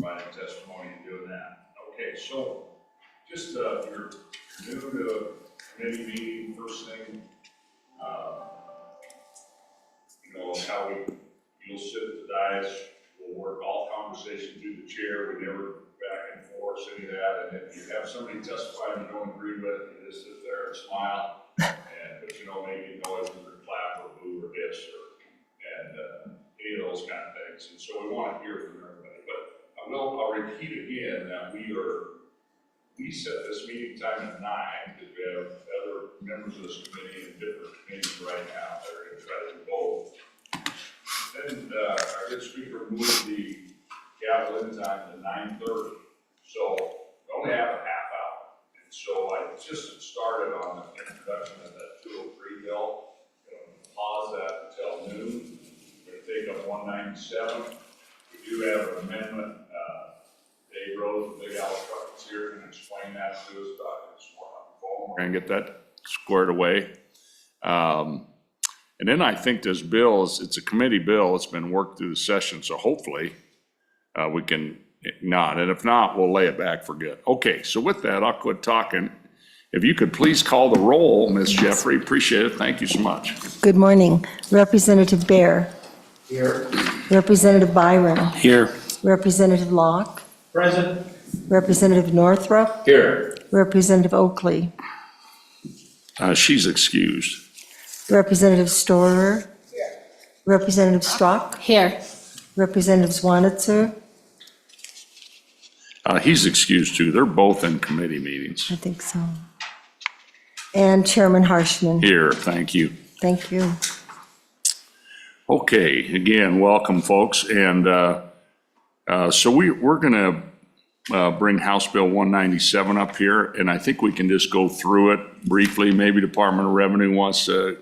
providing testimony and doing that. Okay, so just you're new to committee meeting, first thing, you know, how you'll sit at the dais, we'll work all conversation through the chair, we never back and forth, any of that, and if you have somebody testify and you don't agree with, you just sit there and smile, but you know, maybe noises or clap or boo or hiss or, and any of those kind of things, and so we want to hear from everybody, but I'll repeat again that we set this meeting time at 9, because we have other members of this committee in different committees right now that are going to try to do both. Then our good speaker moved the gavel in time to 9:30, so we only have a half hour. And so I just started on the introduction of that 203 bill. Pause that until noon. We're going to take up 197. We do have an amendment. Dave Rose, Big Al Truckers here, can explain that to us about this one on the phone. We're going to get that squared away. And then I think this bill it's a committee bill. It's been worked through the session, so hopefully we can not. And if not, we'll lay it back for good. Okay, so with that, I'll quit talking. If you could please call the roll, Ms. Jeffrey, appreciate it. Thank you so much. Good morning. Representative Bear. Here. Representative Byron. Here. Representative Locke. Present. Representative Northrup. Here. Representative Oakley. She's excused. Representative Storer. Here. Representative Strzok. Here. Representative Zwanitzer. He's excused too. They're both in committee meetings. I think so. And Chairman Harshman. Here, thank you. Thank you. Okay, again, welcome folks. And so we're going to bring House Bill 197 up here, and I think we can just go through it briefly. Maybe Department of Revenue wants to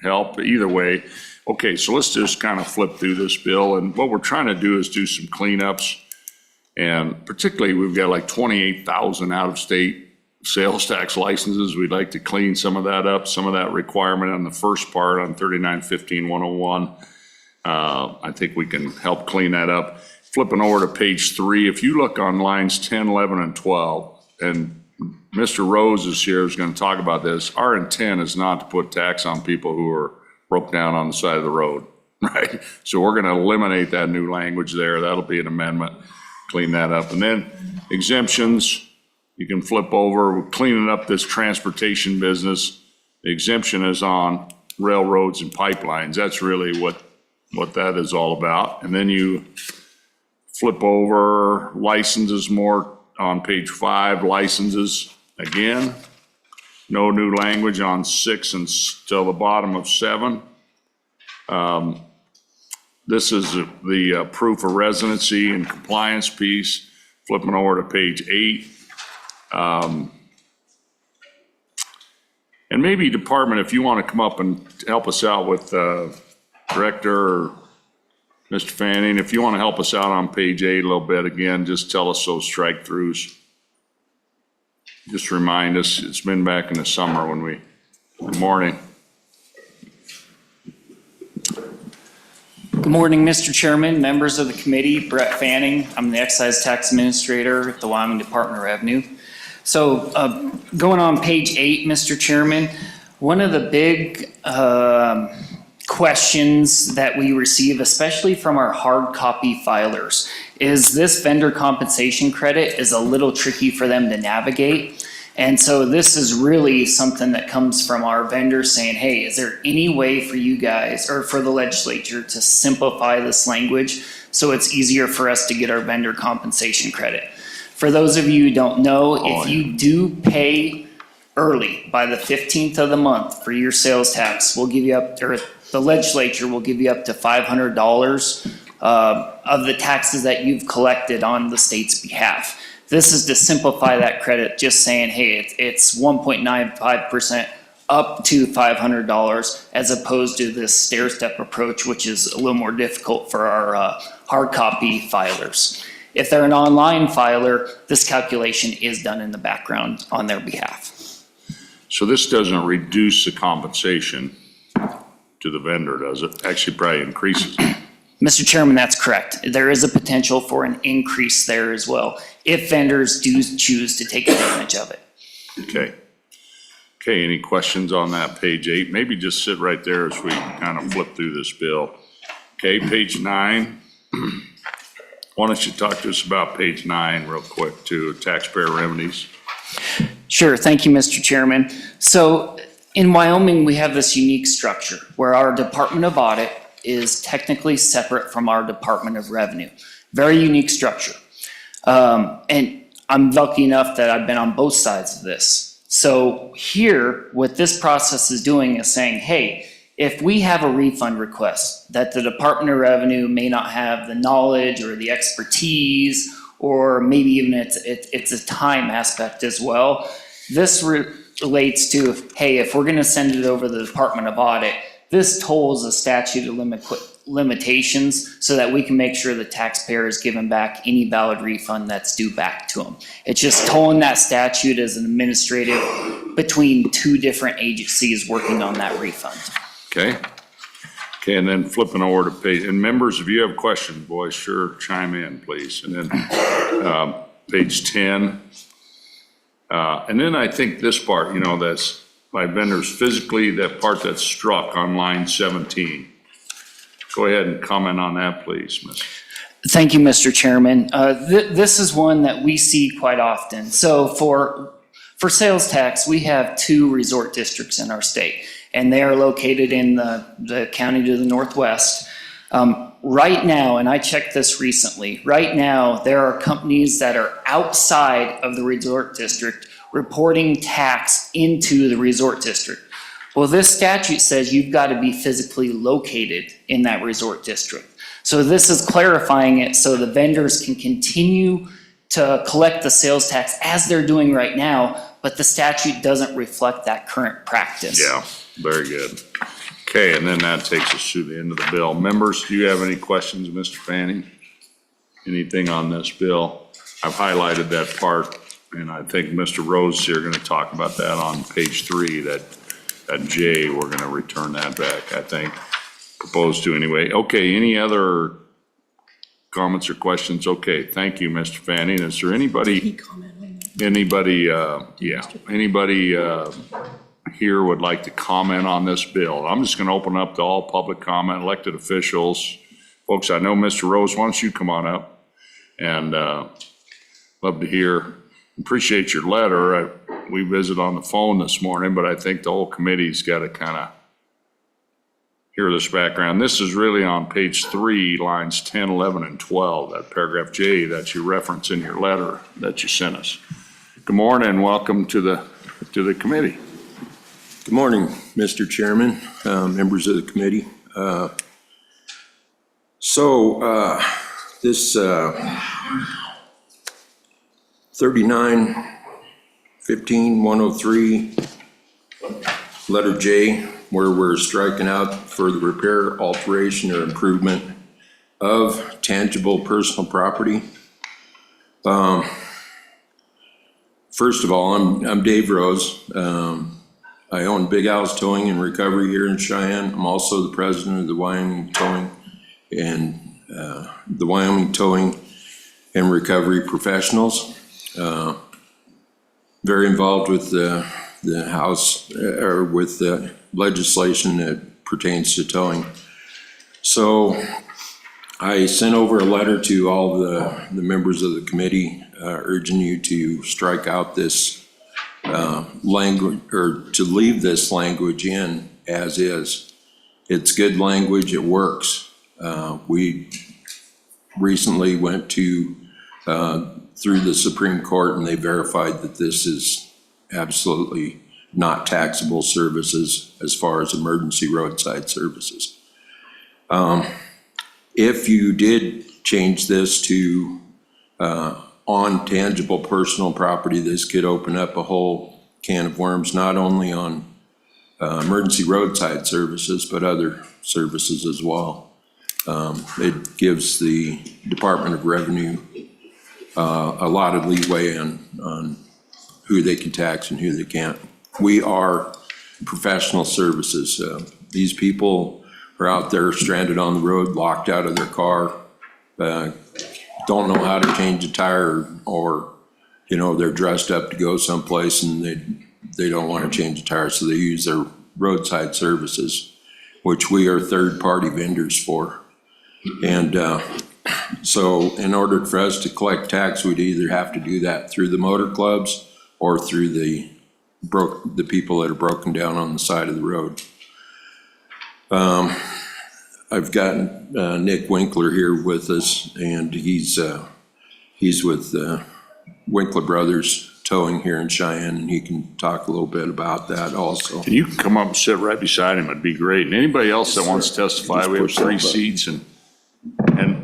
help, either way. Okay, so let's just kind of flip through this bill, and what we're trying to do is do some cleanups, and particularly we've got like 28,000 out-of-state sales tax licenses. We'd like to clean some of that up, some of that requirement on the first part on 3915-101. I think we can help clean that up. Flipping over to page 3, if you look on lines 10, 11, and 12, and Mr. Rose is here, is going to talk about this. Our intent is not to put tax on people who are broke down on the side of the road, right? So we're going to eliminate that new language there. That'll be an amendment, clean that up. And then exemptions, you can flip over. We're cleaning up this transportation business. The exemption is on railroads and pipelines. That's really what that is all about. And then you flip over licenses more on page 5, licenses again. No new language on 6 until the bottom of 7. This is the proof of residency and compliance piece. Flipping over to page 8. And maybe department, if you want to come up and help us out with Director or Mr. Fanning, if you want to help us out on page 8 a little bit, again, just tell us those strike throughs. Just remind us, it's been back in the summer when good morning. Good morning, Mr. Chairman, members of the committee, Brett Fanning. I'm the Excise Tax Administrator at the Wyoming Department of Revenue. So going on page 8, Mr. Chairman, one of the big questions that we receive, especially from our hard copy filers, is this vendor compensation credit is a little tricky for them to navigate. And so this is really something that comes from our vendors saying, hey, is there any way for you guys or for the legislature to simplify this language so it's easier for us to get our vendor compensation credit? For those of you who don't know, if you do pay early by the 15th of the month for your sales tax, we'll give you up, or the legislature will give you up to $500 of the taxes that you've collected on the state's behalf. This is to simplify that credit, just saying, hey, it's 1.95% up to $500 as opposed to this stair-step approach, which is a little more difficult for our hard copy filers. If they're an online filer, this calculation is done in the background on their behalf. So this doesn't reduce the compensation to the vendor, does it? Actually probably increases it. Mr. Chairman, that's correct. There is a potential for an increase there as well, if vendors do choose to take advantage of it. Okay. Okay, any questions on that, page 8? Maybe just sit right there as we kind of flip through this bill. Okay, page 9. Why don't you talk to us about page 9 real quick, too, taxpayer remedies? Sure, thank you, Mr. Chairman. So in Wyoming, we have this unique structure where our Department of Audit is technically separate from our Department of Revenue. Very unique structure. And I'm lucky enough that I've been on both sides of this. So here, what this process is doing is saying, hey, if we have a refund request that the Department of Revenue may not have the knowledge or the expertise, or maybe even it's a time aspect as well, this relates to, hey, if we're gonna send it over to the Department of Audit, this tolls a statute of limitations so that we can make sure the taxpayer is given back any valid refund that's due back to them. It's just tolling that statute as an administrative between two different agencies working on that refund. Okay? Okay, and then flipping over to page, and members, if you have questions, boys, sure, chime in, please. And then page 10. And then I think this part, you know, that's by vendors physically, that part that's struck on line 17. Go ahead and comment on that, please, Ms. Thank you, Mr. Chairman. This is one that we see quite often. So for sales tax, we have 2 resort districts in our state, and they are located in the county to the northwest. Right now, and I checked this recently, right now, there are companies that are outside of the resort district reporting tax into the resort district. Well, this statute says you've got to be physically located in that resort district. So this is clarifying it so the vendors can continue to collect the sales tax as they're doing right now, but the statute doesn't reflect that current practice. Yeah, very good. Okay, and then that takes us to the end of the bill. Members, do you have any questions, Mr. Fanning? Anything on this bill? I've highlighted that part, and I think Mr. Rose here going to talk about that on page 3, that J, we're going to return that back, I think, proposed to anyway. Okay, any other comments or questions? Okay, thank you, Mr. Fanning. Is there anybody here would like to comment on this bill? I'm just going to open up to all public comment, elected officials. Folks, I know Mr. Rose, why don't you come on up? And love to hear. Appreciate your letter. We visited on the phone this morning, but I think the whole committee's got to kind of hear this background. This is really on page 3, lines 10, 11, and 12, that paragraph J that you reference in your letter that you sent us. Good morning and welcome to the committee. Good morning, Mr. Chairman, members of the committee. This 39-15-103, letter J, where we're striking out for the repair, alteration, or improvement of tangible personal property. First of all, I'm Dave Rose. I own Big Al's Towing and Recovery here in Cheyenne. I'm also the president of the Wyoming Towing and the Wyoming Towing and Recovery Professionals. Very involved with the House or with the legislation that pertains to towing. So I sent over a letter to all the members of the committee urging you to strike out this language, or to leave this language in as is. It's good language, it works. We recently went through the Supreme Court and they verified that this is absolutely not taxable services as far as emergency roadside services. If you did change this to on tangible personal property, this could open up a whole can of worms, not only on emergency roadside services, but other services as well. It gives the Department of Revenue a lot of leeway on who they can tax and who they can't. We are professional services. These people are out there stranded on the road, locked out of their car, don't know how to change a tire, or, you know, they're dressed up to go someplace and they don't want to change a tire, so they use their roadside services, which we are third-party vendors for. And so in order for us to collect tax, we'd either have to do that through the motor clubs or through the people that are broken down on the side of the road. I've got Nick Winkler here with us, and he's with Winkler Brothers Towing here in Cheyenne, and he can talk a little bit about that also. You can come up and sit right beside him, it'd be great. And anybody else that wants to testify, we have 3 seats. And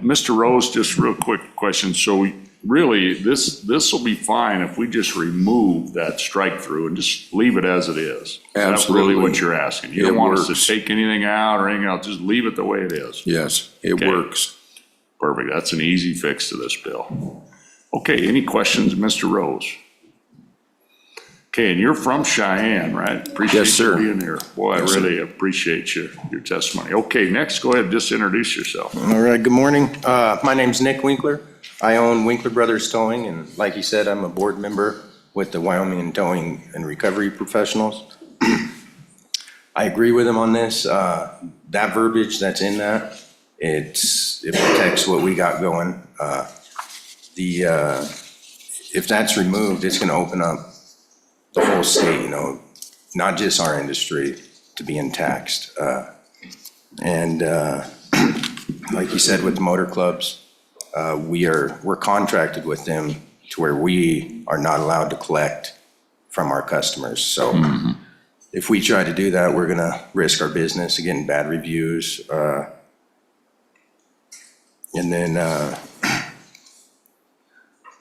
Mr. Rose, just real quick question. So really, this will be fine if we just remove that strike through and just leave it as it is. That's really Absolutely. what you're asking. You don't want us to take anything out or anything else, just leave it the way it is. Yes, it Okay. works. Perfect, that's an easy fix to this bill. Okay, any questions, Mr. Rose? Okay, and you're from Cheyenne, right? Appreciate Yes, sir. you being here. Boy, I Yes, sir. really appreciate your testimony. Okay, next, go ahead and just introduce yourself. All right, good morning. My name's Nick Winkler. I own Winkler Brothers Towing, and like you said, I'm a board member with the Wyoming Towing and Recovery Professionals. I agree with him on this. That verbiage that's in that, it protects what we got going. If that's removed, it's gonna open up the whole state, you know, not just our industry, to being taxed. And like you said, with the motor clubs, we're contracted with them to where we are not allowed to collect from our customers. So if we try to do that, we're gonna risk our business, getting bad reviews. And then,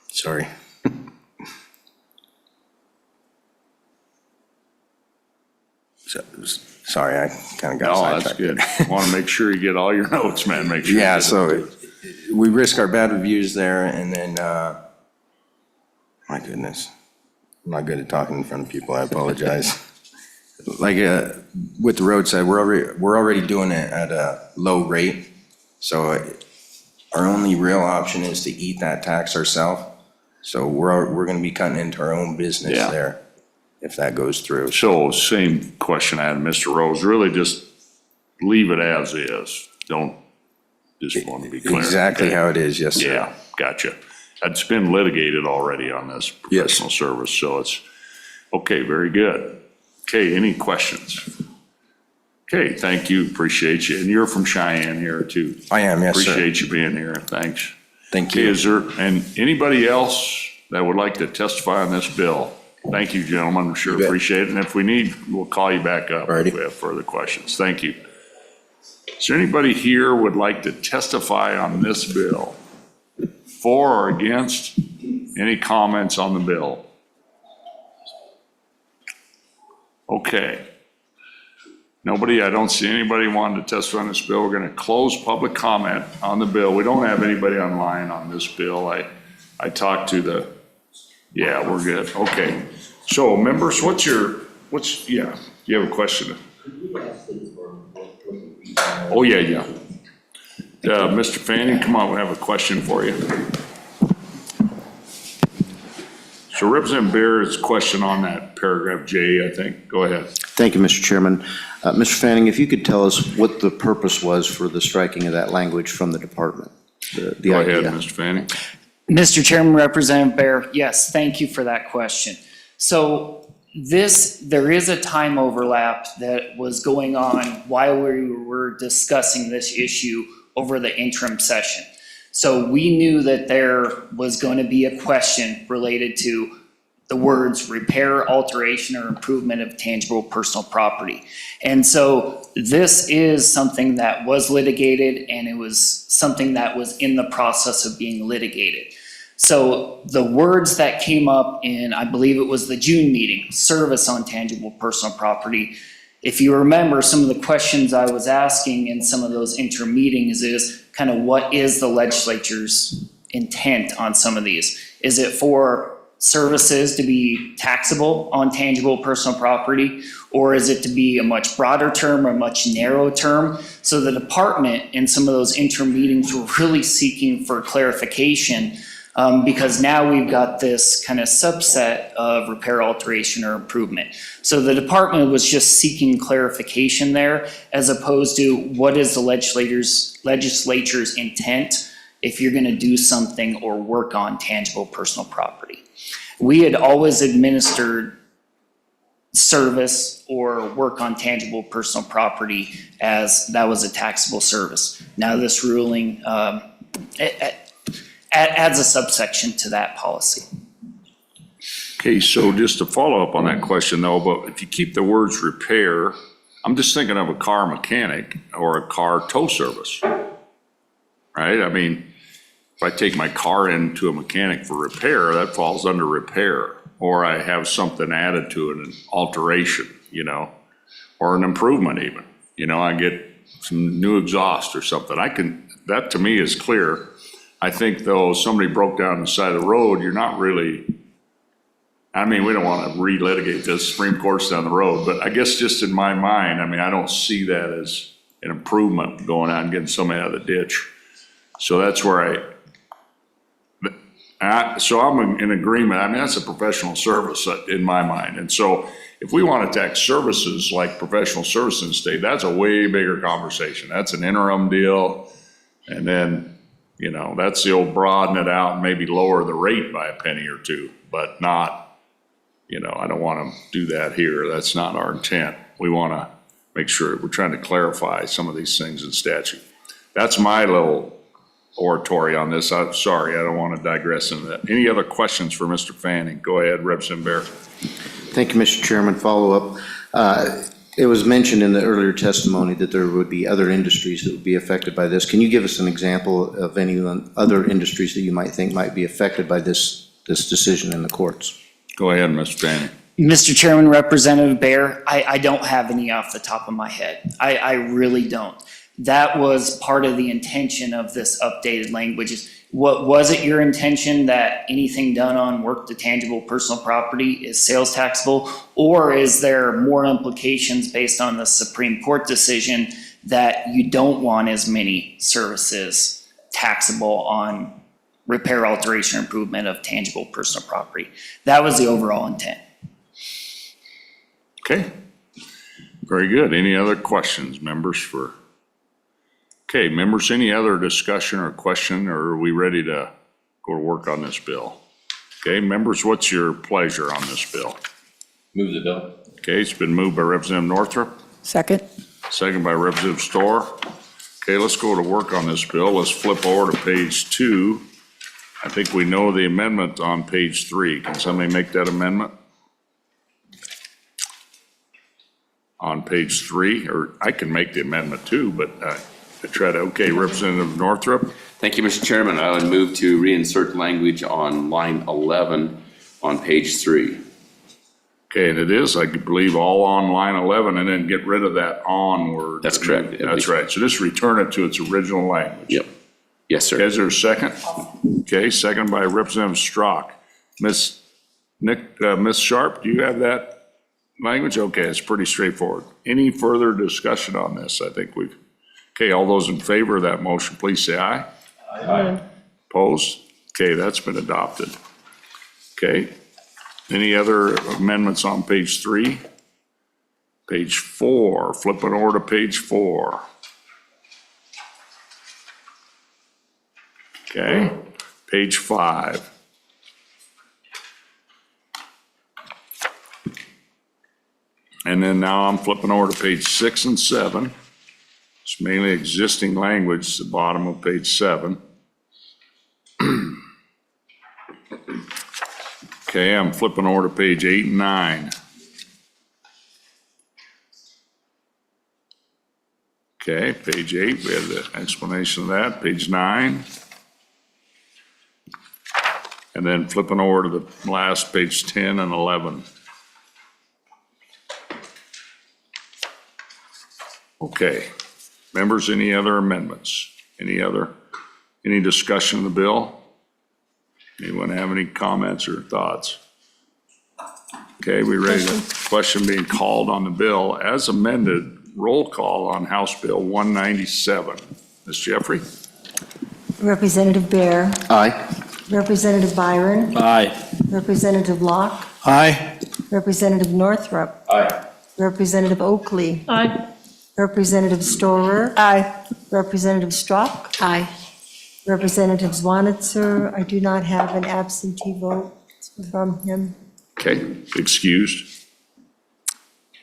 sorry. Sorry, I kind of got Oh, that's sidetracked. good. Want to make sure you get all your notes, man, make sure. you Yeah, get so it. we risk our bad reviews there, and then, my goodness, I'm not good at talking in front of people, I apologize. Like, with the roadside, we're already doing it at a low rate, so our only real option is to eat that tax ourselves. So we're gonna be cutting into our own business Yeah. there, if that goes through. So same question I had, Mr. Rose, really just leave it as is. Don't, just want to be clear. Exactly okay? how it is, yes, sir. Yeah, gotcha. It's been litigated already on this Yes. professional service, so it's, okay, very good. Okay, any questions? Okay, thank you, appreciate you. And you're from Cheyenne here too. I am, yes, sir. Appreciate you being here, thanks. Thank Okay, you. is there, and anybody else that would like to testify on this bill? Thank you, gentlemen, sure You bet. appreciate it. And if we need, we'll call you back up Alrighty. if we have further questions. Thank you. Is there anybody here would like to testify on this bill? For or against? Any comments on the bill? Okay. Nobody, I don't see anybody wanting to testify on this bill. We're going to close public comment on the bill. We don't have anybody online on this bill. I talked to the, yeah, we're good. Okay. So members, yeah, you have a question? Oh, yeah. Mr. Fanning, come on, we have a question for you. So Representative Bear's question on that paragraph J, I think. Go ahead. Thank you, Mr. Chairman. Mr. Fanning, if you could tell us what the purpose was for the striking of that language from the department? The Go ahead, idea. Mr. Fanning. Mr. Chairman, Representative Bear, yes, thank you for that question. So there is a time overlap that was going on while we were discussing this issue over the interim session. So we knew that there was going to be a question related to the words repair, alteration, or improvement of tangible personal property. And so this is something that was litigated, and it was something that was in the process of being litigated. So the words that came up in, I believe it was the June meeting, service on tangible personal property. If you remember, some of the questions I was asking in some of those interim meetings is kind of what is the legislature's intent on some of these? Is it for services to be taxable on tangible personal property? Or is it to be a much broader term or a much narrow term? So the department in some of those interim meetings were really seeking for clarification, because now we've got this kind of subset of repair, alteration, or improvement. So the department was just seeking clarification there, as opposed to what is the legislature's intent if you're gonna do something or work on tangible personal property. We had always administered service or work on tangible personal property as that was a taxable service. Now this ruling adds a subsection to that policy. Okay, so just to follow up on that question though, but if you keep the words repair, I'm just thinking of a car mechanic or a car tow service, right? I mean, if I take my car into a mechanic for repair, that falls under repair. Or I have something added to it, an alteration, you know, or an improvement even. You know, I get some new exhaust or something. That to me is clear. I think though, somebody broke down the side of the road, you're not really, I mean, we don't want to relitigate this, Supreme Court's down the road, but I guess just in my mind, I mean, I don't see that as an improvement going out and getting somebody out of the ditch. So that's where so I'm in agreement. I mean, that's a professional service in my mind. And so if we want to tax services like professional services in the state, that's a way bigger conversation. That's an interim deal. And then, you know, that's the old broaden it out and maybe lower the rate by a penny or two, but not, you know, I don't want to do that here. That's not our intent. We want to make sure we're trying to clarify some of these things in statute. That's my little oratory on this. I'm sorry, I don't want to digress into that. Any other questions for Mr. Fanning? Go ahead, Representative Bear. Thank you, Mr. Chairman. Follow up. It was mentioned in the earlier testimony that there would be other industries that would be affected by this. Can you give us an example of any other industries that you might think might be affected by this decision in the courts? Go ahead, Mr. Fanning. Mr. Chairman, Representative Bear, I don't have any off the top of my head. I really don't. That was part of the intention of this updated language. What was it your intention that anything done on work to tangible personal property is sales taxable? Or is there more implications based on the Supreme Court decision that you don't want as many services taxable on repair, alteration, improvement of tangible personal property? That was the overall intent. Okay. Very good. Any other questions, members for? Okay, members, any other discussion or question, or are we ready to go to work on this bill? Okay, members, what's your pleasure on this bill? Move the bill. Okay, it's been moved by Representative Northrup, Second. second by Representative Storr. Okay, let's go to work on this bill. Let's flip over to page 2. I think we know the amendment on page 3. Can somebody make that amendment? On page 3, or I can make the amendment too, but okay, Representative Northrup. Thank you, Mr. Chairman. I would move to reinsert language on line 11 on page 3. Okay, and it is, I believe, all on line 11 and then get rid of that on word. That's correct. That's right. So just return it to its original language. Yep. Yes, sir. Is there a second? Okay, second by Representative Strzok. Ms. Sharp, do you have that language? Okay, it's pretty straightforward. Any further discussion on this? I think we've, okay, all those in favor of that motion, please say aye. Aye. Opposed? Okay, that's been adopted. Okay. Any other amendments on page 3? Page 4, flipping over to page 4. Okay, page 5. And then now I'm flipping over to page 6 and 7. It's mainly existing language, the bottom of page 7. Okay, I'm flipping over to page 8 and 9. Okay, page 8, we have the explanation of that. Page 9. And then flipping over to the last page 10 and 11. Okay, members, any other amendments? Any discussion of the bill? Anyone have any comments or thoughts? Okay, we ready to, question being called on the bill as amended, roll call on House Bill 197. Ms. Jeffrey? Representative Bear, Aye. Representative Byron, Aye. Representative Locke, Aye. Representative Northrup, Aye. Representative Oakley, Aye. Representative Storer. Aye. Representative Strock, Aye. Representative Zwanitzer. I do not have an absentee vote from him. Okay, excused.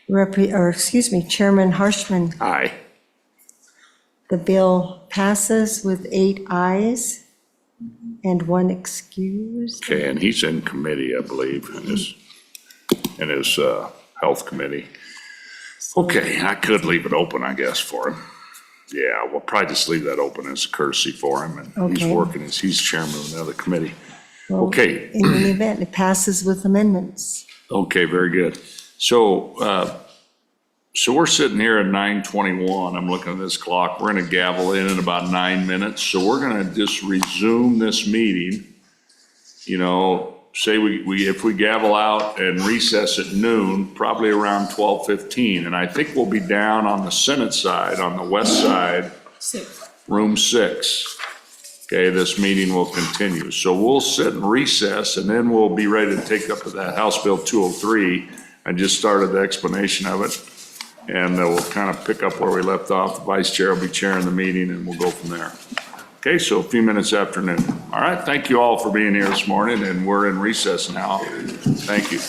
Chairman Harshman. Aye. The bill passes with 8 ayes and 1 excused. Okay, and he's in committee, I believe, in his health committee. Okay, I could leave it open, I guess, for him. Yeah, we'll probably just leave that open as a courtesy for him, and he's Okay. working, he's chairman of another committee. Well, Okay. In any event, it passes with amendments. Okay, very good. So, so we're sitting here at 9:21. I'm looking at this clock. We're gonna gavel in about 9 minutes. So we're gonna just resume this meeting. You know, say if we gavel out and recess at noon, probably around 12:15. And I think we'll be down on the Senate side, on the west side, room 6. Okay, this meeting will continue. So we'll sit and recess, and then we'll be ready to take up that House Bill 203. I just started the explanation of it, and we'll kind of pick up where we left off. The vice chair will be chairing the meeting, and we'll go from there. Okay, so a few minutes after noon. All right, thank you all for being here this morning, and we're in recess now. Thank you.